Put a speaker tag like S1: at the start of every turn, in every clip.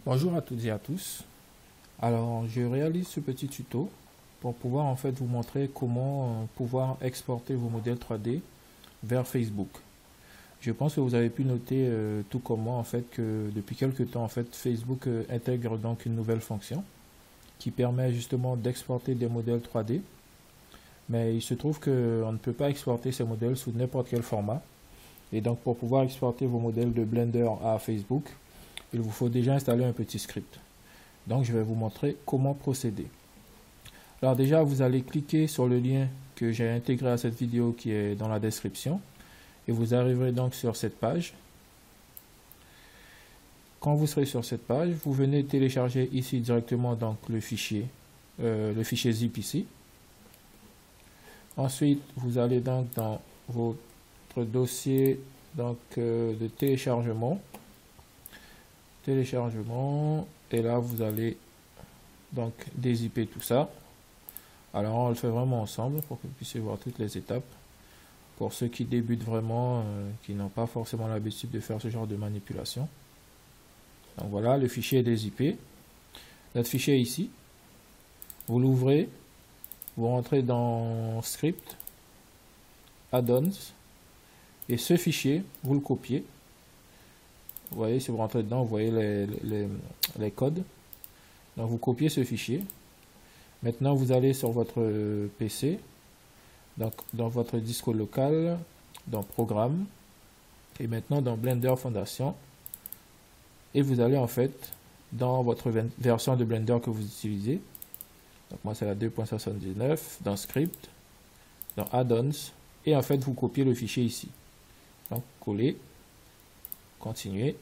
S1: Bonjour à toutes et à tous. Alors, je réalise ce petit tuto pour pouvoir en fait vous montrer comment pouvoir exporter vos modèles 3D vers Facebook. Je pense que vous avez pu noter tout comme moi en fait que depuis quelques temps en fait Facebook intègre donc une nouvelle fonction qui permet justement d'exporter des modèles 3D. Mais il se trouve qu'on ne peut pas exporter ces modèles sous n'importe quel format. Et donc pour pouvoir exporter vos modèles de Blender à Facebook, il vous faut déjà installer un petit script. Donc je vais vous montrer comment procéder. Alors déjà vous allez cliquer sur le lien que j'ai intégré à cette vidéo qui est dans la description et vous arriverez donc sur cette page. Quand vous serez sur cette page, vous venez télécharger ici directement donc le fichier zip ici. Ensuite vous allez donc dans votre dossier donc de téléchargement et là vous allez donc dézipper tout ça. Alors on le fait vraiment ensemble pour que vous puissiez voir toutes les étapes pour ceux qui débutent vraiment, qui n'ont pas forcément l'habitude de faire ce genre de manipulation. Donc voilà, le fichier est dézippé. Notre fichier est ici, vous l'ouvrez, vous rentrez dans script, add-ons, et ce fichier vous le copiez. Vous voyez, si vous rentrez dedans, vous voyez les codes. Donc vous copiez ce fichier. Maintenant vous allez sur votre PC, donc dans votre disque local, dans Programme, et maintenant dans Blender Foundation, et vous allez en fait dans votre version de Blender que vous utilisez. Donc moi c'est la 2.79, dans Script, dans Add-ons, et en fait vous copiez le fichier ici. Donc coller, continuer.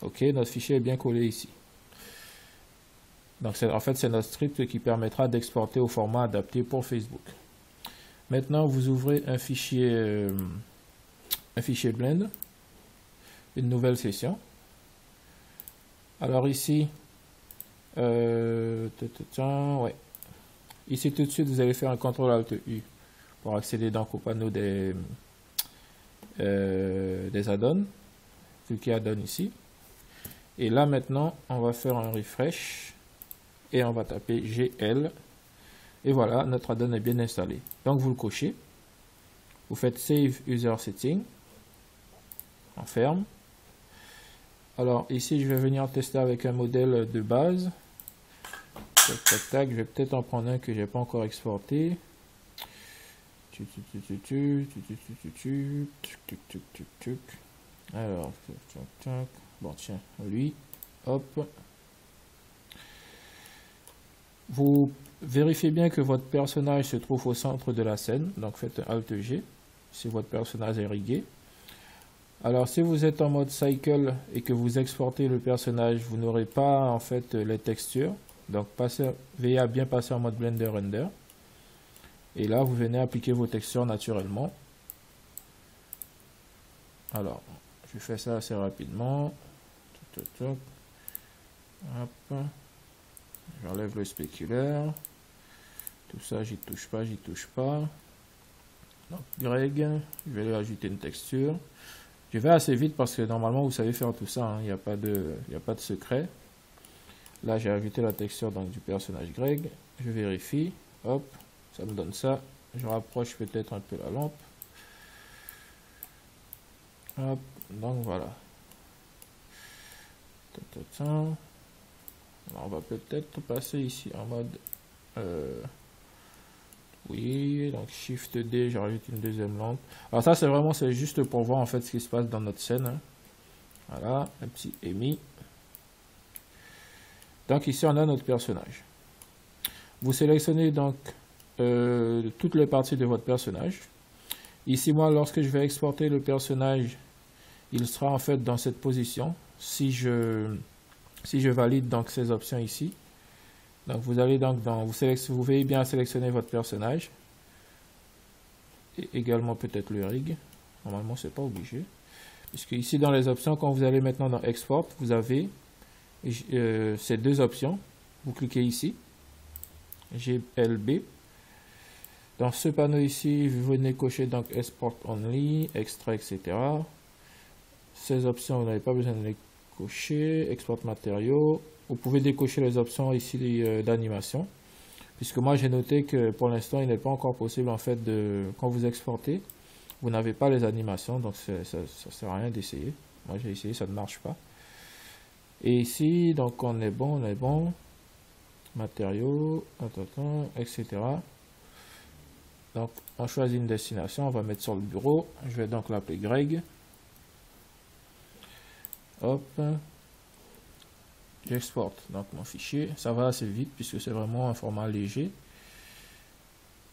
S1: Ok, notre fichier est bien collé ici. Donc en fait c'est notre script qui permettra d'exporter au format adapté pour Facebook. Maintenant vous ouvrez un fichier Blend, une nouvelle session. Alors ici, ouais. Ici tout de suite vous allez faire un CTRL-ALT-U pour accéder donc au panneau des add-ons. Cliquez add-on ici. Et là maintenant on va faire un refresh. Et on va taper GL. Et voilà, notre add-on est bien installé. Donc vous le cochez. Vous faites Save User Setting. On ferme. Alors ici, je vais venir tester avec un modèle de base. Tac, tac, tac. Je vais peut-être en prendre un que j'ai pas encore exporté. Alors, bon tiens, lui. Hop. Vous vérifiez bien que votre personnage se trouve au centre de la scène, donc faites un Alt G si votre personnage est rigué. Alors si vous êtes en mode cycle et que vous exportez le personnage, vous n'aurez pas en fait les textures, donc veillez à bien passer en mode Blender Render. Et là vous venez appliquer vos textures naturellement. Alors je fais ça assez rapidement. Hop. J'enlève le spéculaire. Tout ça, j'y touche pas. Donc, Greg, je vais lui ajouter une texture. Je vais assez vite parce que normalement, vous savez faire tout ça. Hein. Il n'y a pas de secret. Là, j'ai ajouté la texture donc, du personnage Greg. Je vérifie. Hop, ça me donne ça. Je rapproche peut-être un peu la lampe. Hop, donc voilà. Alors, on va peut-être passer ici en mode oui, donc Shift D, je rajoute une deuxième lampe. Alors ça c'est juste pour voir en fait ce qui se passe dans notre scène. Hein. Voilà, un petit émis. Donc ici on a notre personnage. Vous sélectionnez donc toutes les parties de votre personnage. Ici moi lorsque je vais exporter le personnage, il sera en fait dans cette position. Si je valide donc ces options ici, donc vous allez donc vous veillez bien à sélectionner votre personnage et également peut-être le rig. Normalement c'est pas obligé, puisque ici dans les options, quand vous allez maintenant dans Export, vous avez ces deux options. Vous cliquez ici, GLB. Dans ce panneau ici, vous venez cocher donc Export Only, Extrait, etc. Ces options, vous n'avez pas besoin de les cocher, export matériaux. Vous pouvez décocher les options ici d'animation, puisque moi j'ai noté que pour l'instant il n'est pas encore possible en fait quand vous exportez, vous n'avez pas les animations, donc ça sert à rien d'essayer. Moi j'ai essayé, ça ne marche pas. Et ici donc on est bon, matériaux, etc. Donc on choisit une destination, on va mettre sur le bureau. Je vais donc l'appeler Greg. Hop, j'exporte donc mon fichier. Ça va assez vite puisque c'est vraiment un format léger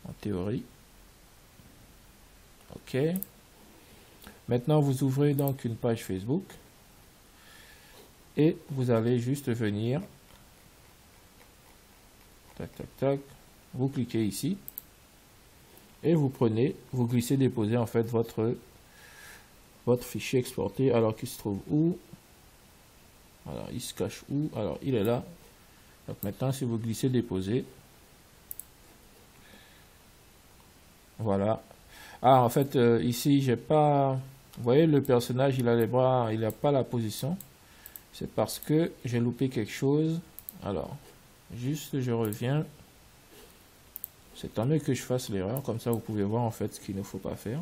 S1: en théorie. Ok. Maintenant vous ouvrez donc une page Facebook et vous allez juste venir, tac, vous cliquez ici et vous glissez déposer en fait votre fichier exporté. Alors qu'il se trouve où? Alors il se cache où? Alors il est là. Donc maintenant si vous glissez déposer, voilà. Ah en fait ici j'ai pas, vous voyez le personnage il a les bras, il n'a pas la position. C'est parce que j'ai loupé quelque chose. Alors juste je reviens. C'est tant mieux que je fasse l'erreur, comme ça vous pouvez voir en fait ce qu'il ne faut pas faire.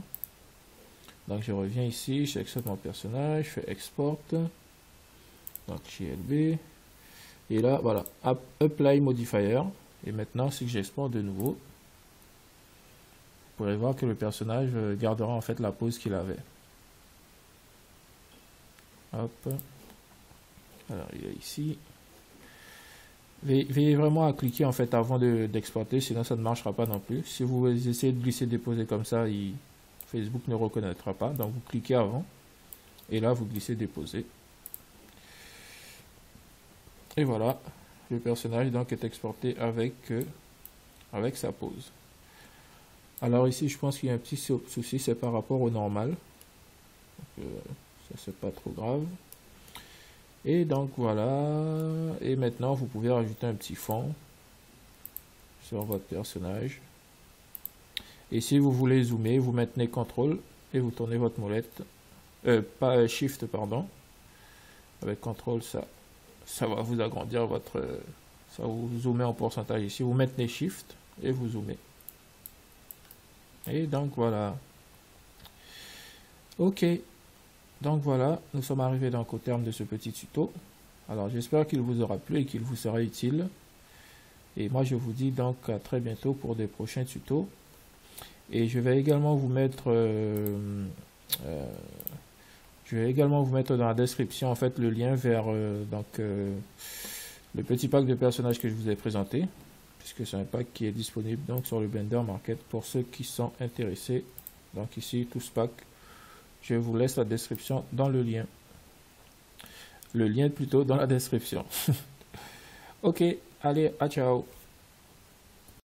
S1: Donc je reviens ici, j'accepte mon personnage, je fais export, donc GLB, et là voilà, apply modifier, et maintenant si j'exporte de nouveau, vous pourrez voir que le personnage gardera en fait la pose qu'il avait. Hop, alors il est ici. Veillez vraiment à cliquer en fait avant d'exporter, sinon ça ne marchera pas non plus. Si vous essayez de glisser déposer comme ça, Facebook ne reconnaîtra pas. Donc vous cliquez avant et là vous glissez déposer. Et voilà, le personnage donc est exporté avec sa pose. Alors ici je pense qu'il y a un petit souci, c'est par rapport au normal. Ça c'est pas trop grave. Et donc voilà, et maintenant vous pouvez rajouter un petit fond sur votre personnage. Et si vous voulez zoomer, vous maintenez CTRL et vous tournez votre molette, pas Shift pardon. Avec CTRL ça va vous agrandir ça va vous zoomer en pourcentage ici. Vous maintenez Shift et vous zoomez. Et donc voilà. Ok. Donc voilà, nous sommes arrivés donc au terme de ce petit tuto. Alors j'espère qu'il vous aura plu et qu'il vous sera utile. Et moi je vous dis donc à très bientôt pour des prochains tutos. Et je vais également vous mettre dans la description en fait le lien vers le petit pack de personnages que je vous ai présenté, puisque c'est un pack qui est disponible donc sur le Blender Market pour ceux qui sont intéressés. Donc ici tout ce pack. Je vous laisse la description dans le lien. Le lien plutôt dans la description. Ok, allez, à ciao.